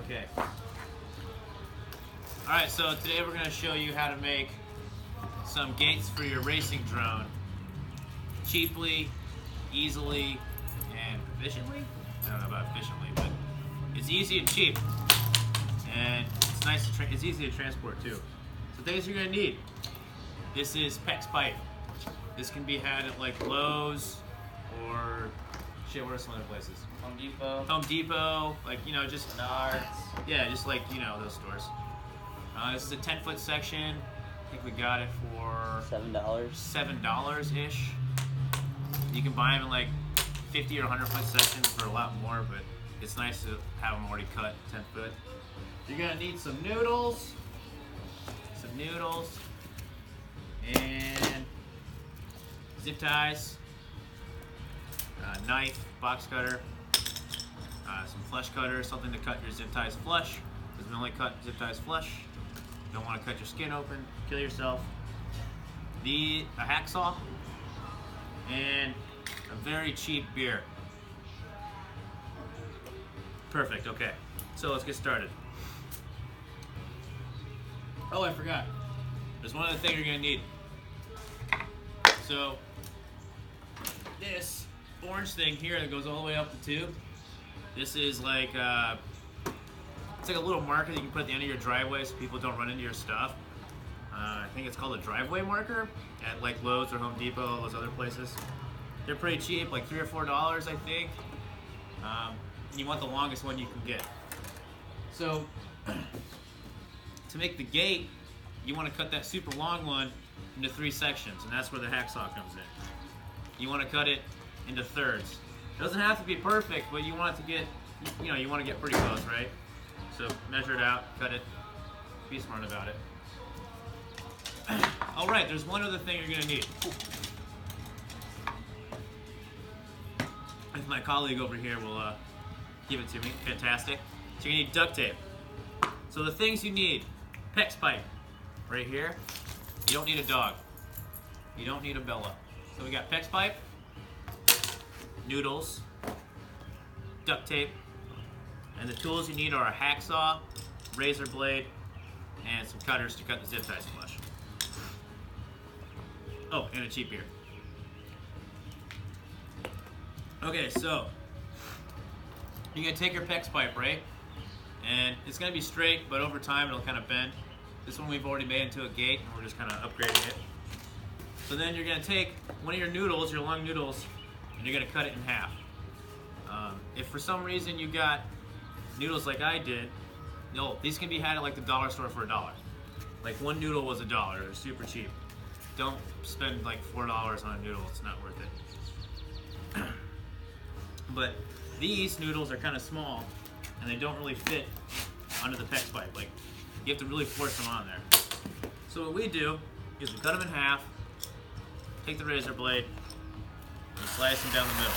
Okay. Alright, so today we're going to show you how to make some gates for your racing drone cheaply, easily, and efficiently? I don't know about efficiently, but it's easy and cheap. And it's nice to it's easy to transport too. So things you're going to need. This is PEX pipe. This can be had at like Lowe's or shit, what are some other places? Home Depot. Home Depot, like, you know, just Menards. yeah, just like, you know, those stores. This is a 10-foot section. I think we got it for $7-ish. You can buy them in like 50 or 100-foot sections for a lot more, but it's nice to have them already cut 10-foot. You're gonna need some noodles, and zip ties, knife, box cutter, some flush cutter, something to cut your zip ties flush, because we only cut zip ties flush. Don't want to cut your skin open, kill yourself. A hacksaw, and a very cheap beer. Perfect, okay. So let's get started. Oh, I forgot. There's one other thing you're gonna need. So, this orange thing here that goes all the way up the tube, this is like, it's like a little marker that you can put at the end of your driveway so people don't run into your stuff. I think it's called a driveway marker at like Lowe's or Home Depot, all those other places. They're pretty cheap, like $3 or $4, I think. And you want the longest one you can get. So, to make the gate, you want to cut that super long one into 3 sections, and that's where the hacksaw comes in. You want to cut it into thirds. It doesn't have to be perfect, but you want it to get, you know, you want to get pretty close, right? So measure it out, cut it, be smart about it. All right, there's one other thing you're gonna need. If my colleague over here will give it to me, fantastic. So you're gonna need duct tape. So the things you need, PEX pipe, right here. You don't need a dog. You don't need a Bella. So we got PEX pipe, noodles, duct tape, and the tools you need are a hacksaw, razor blade, and some cutters to cut the zip ties flush. Oh, and a cheap beer. Okay, so you're gonna take your PEX pipe, right? And it's gonna be straight, but over time it'll kind of bend. This one we've already made into a gate, and we're just kind of upgrading it. So then you're gonna take one of your noodles, your long noodles, and you're gonna cut it in half. If for some reason you got noodles like I did, these can be had at like the dollar store for $1. Like one noodle was $1, it was super cheap. Don't spend like $4 on a noodle, it's not worth it. But these noodles are kind of small, and they don't really fit under the PEX pipe. Like, you have to really force them on there. So what we do is we cut them in half, take the razor blade, and slice them down the middle.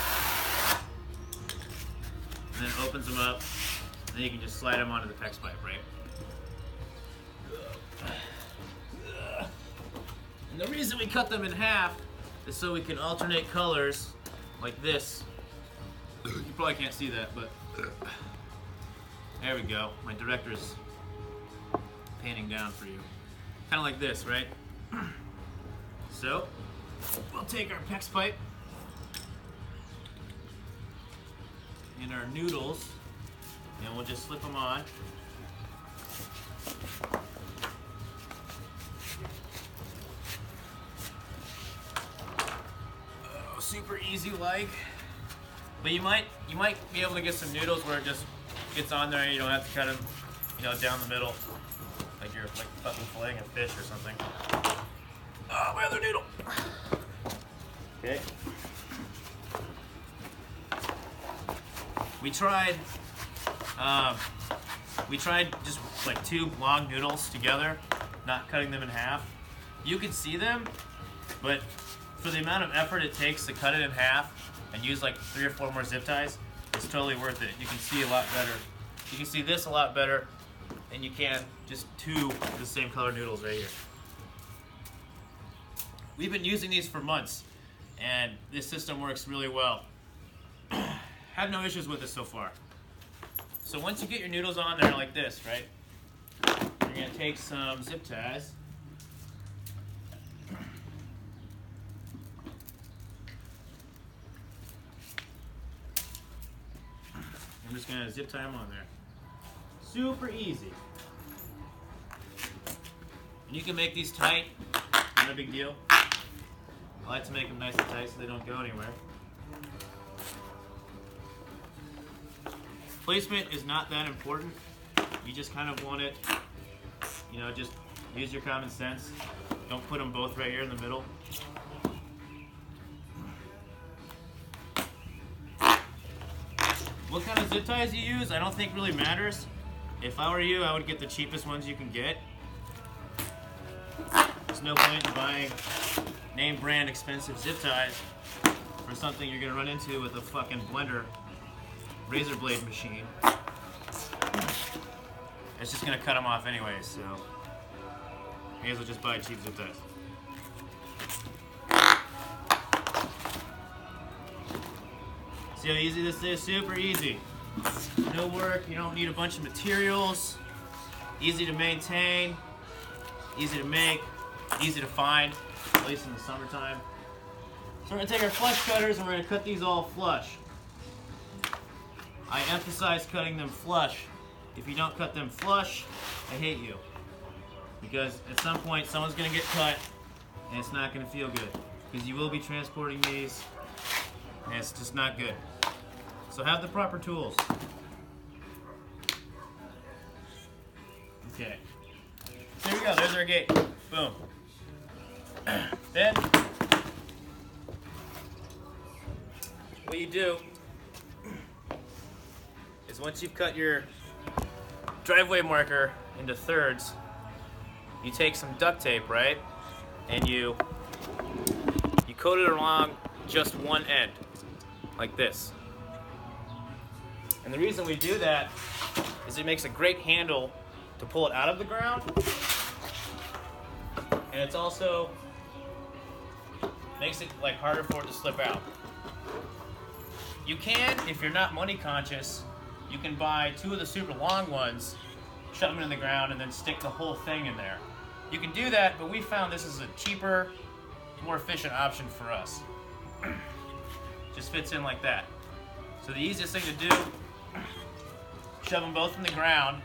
And then it opens them up, and then you can just slide them onto the PEX pipe, right? And the reason we cut them in half is so we can alternate colors like this. You probably can't see that, but there we go. My director's panning down for you. Kind of like this, right? So, we'll take our PEX pipe and our noodles, and we'll just slip them on. Oh, super easy like. But you might be able to get some noodles where it just gets on there and you don't have to cut them, you know, down the middle, like you're like fucking filleting a fish or something. Oh, my other noodle. Okay. We tried just like 2 long noodles together, not cutting them in half. You can see them, but for the amount of effort it takes to cut it in half and use like 3 or 4 more zip ties, it's totally worth it. You can see a lot better. You can see this a lot better than you can just 2 of the same color noodles right here. We've been using these for months, and this system works really well. Had no issues with it so far. So once you get your noodles on there like this, right? You're gonna take some zip ties. I'm just gonna zip tie them on there. Super easy. And you can make these tight, not a big deal. I like to make them nice and tight so they don't go anywhere. Placement is not that important. You just kind of want it, you know, just use your common sense. Don't put them both right here in the middle. What kind of zip ties you use, I don't think really matters. If I were you, I would get the cheapest ones you can get. There's no point in buying name brand expensive zip ties for something you're gonna run into with a fucking blender razor blade machine. It's just gonna cut them off anyways, so may as well just buy cheap zip ties. See how easy this is? Super easy. No work, you don't need a bunch of materials. Easy to maintain, easy to make, easy to find, at least in the summertime. So we're gonna take our flush cutters and we're gonna cut these all flush. I emphasize cutting them flush. If you don't cut them flush, I hate you. Because at some point someone's gonna get cut and it's not gonna feel good. Because you will be transporting these and it's just not good. So have the proper tools. Okay. So here we go, there's our gate. Boom. Then, what you do is once you've cut your driveway marker into thirds, you take some duct tape, right? And you coat it along just one end, like this. And the reason we do that is it makes a great handle to pull it out of the ground. And it's also makes it like harder for it to slip out. You can, if you're not money conscious, you can buy 2 of the super long ones, shove them in the ground, and then stick the whole thing in there. You can do that, but we found this is a cheaper, more efficient option for us. Just fits in like that. So the easiest thing to do, shove them both in the ground,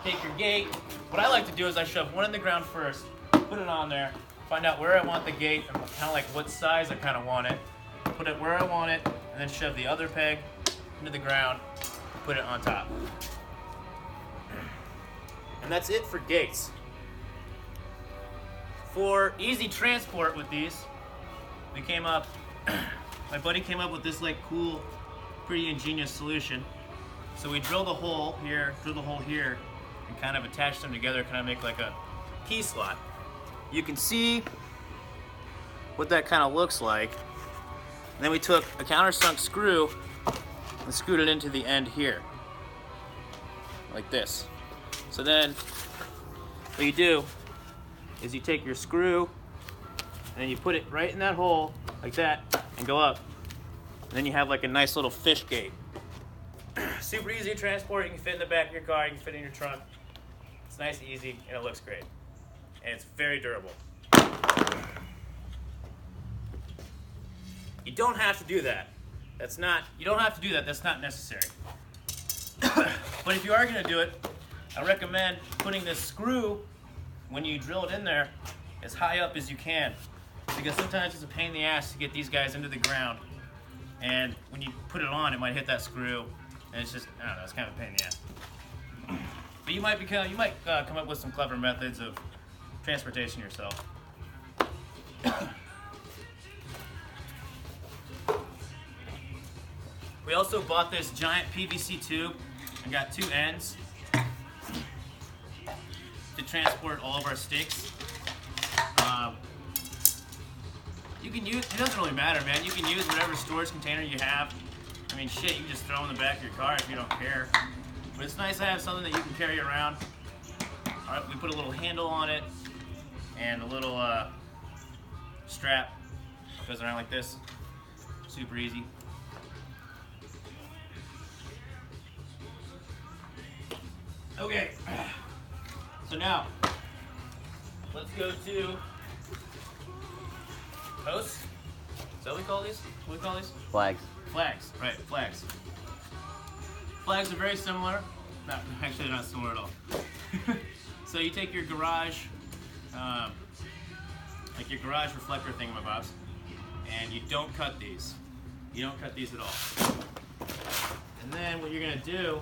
take your gate. What I like to do is I shove one in the ground first, put it on there, find out where I want the gate, and kind of like what size I kind of want it, put it where I want it, and then shove the other peg into the ground, put it on top. And that's it for gates. For easy transport with these, we came up, my buddy came up with this like cool, pretty ingenious solution. So we drilled a hole here, and kind of attached them together, kind of make like a key slot. You can see what that kind of looks like. And then we took a countersunk screw and screwed it into the end here, like this. So then what you do is you take your screw and then you put it right in that hole like that and go up. And then you have like a nice little fish gate. Super easy to transport. You can fit in the back of your car, you can fit in your trunk. It's nice and easy and it looks great. And it's very durable. You don't have to do that. You don't have to do that, that's not necessary. But if you are gonna do it, I recommend putting this screw, when you drill it in there, as high up as you can. Because sometimes it's a pain in the ass to get these guys into the ground. And when you put it on, it might hit that screw. And it's just, I don't know, it's kind of a pain in the ass. But you might come up with some clever methods of transportation yourself. We also bought this giant PVC tube and got 2 ends to transport all of our sticks. You can use, it doesn't really matter, man. You can use whatever storage container you have. I mean, shit, you can just throw in the back of your car if you don't care. But it's nice to have something that you can carry around. All right, we put a little handle on it and a little strap. Goes around like this. Super easy. Okay, so now let's go to posts. Is that what we call these? What do we call these? Flags. Flags, right, flags. Flags are very similar. No, actually they're not similar at all. So you take your garage, like your garage reflector thingamabobs, and you don't cut these. You don't cut these at all. And then what you're gonna do,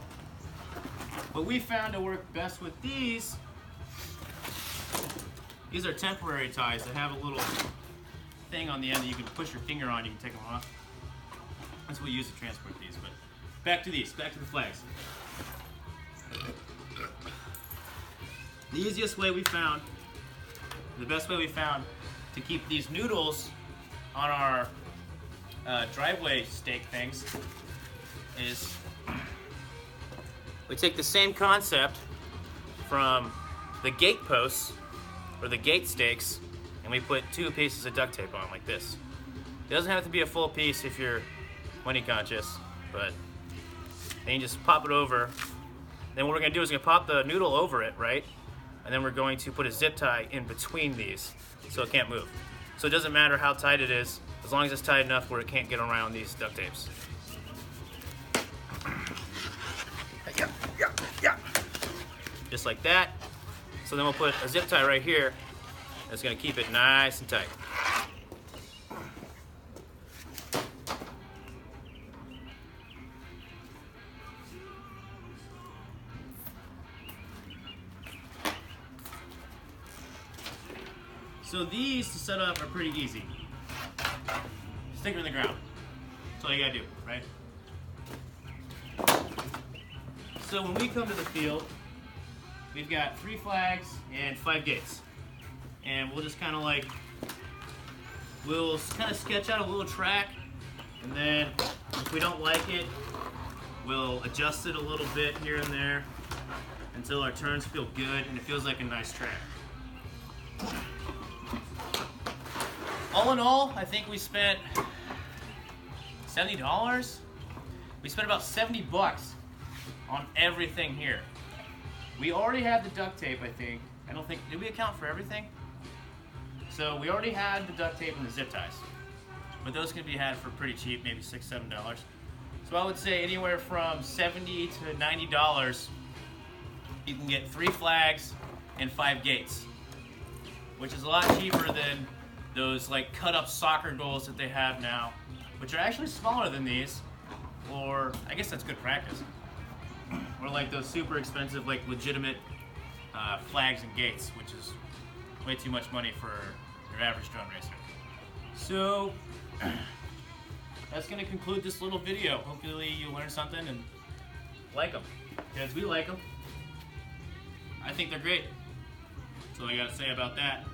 what we found to work best with these are temporary ties that have a little thing on the end that you can push your finger on, you can take them off. That's what we use to transport these, but back to these, back to the flags. The easiest way we found, the best way we found to keep these noodles on our driveway stake things is we take the same concept from the gate posts or the gate stakes and we put 2 pieces of duct tape on like this. It doesn't have to be a full piece if you're money conscious, but then you just pop it over. Then what we're gonna do is we're gonna pop the noodle over it, right? And then we're going to put a zip tie in between these so it can't move. So it doesn't matter how tight it is, as long as it's tight enough where it can't get around these duct tapes. Yeah. Just like that. So then we'll put a zip tie right here that's gonna keep it nice and tight. So these to set up are pretty easy. Stick them in the ground. That's all you gotta do, right? So when we come to the field, we've got 3 flags and 5 gates. And we'll just kind of like, we'll kind of sketch out a little track, and then if we don't like it, we'll adjust it a little bit here and there until our turns feel good and it feels like a nice track. All in all, I think we spent $70. We spent about 70 bucks on everything here. We already had the duct tape, I think. I don't think, did we account for everything? So we already had the duct tape and the zip ties. But those can be had for pretty cheap, maybe $6, $7. So I would say anywhere from $70 to $90, you can get 3 flags and 5 gates, which is a lot cheaper than those like cut up soccer goals that they have now, which are actually smaller than these, or I guess that's good practice. Or like those super expensive, like legitimate flags and gates, which is way too much money for your average drone racer. So that's gonna conclude this little video. Hopefully you learned something and like them, because we like them. I think they're great. That's all I gotta say about that.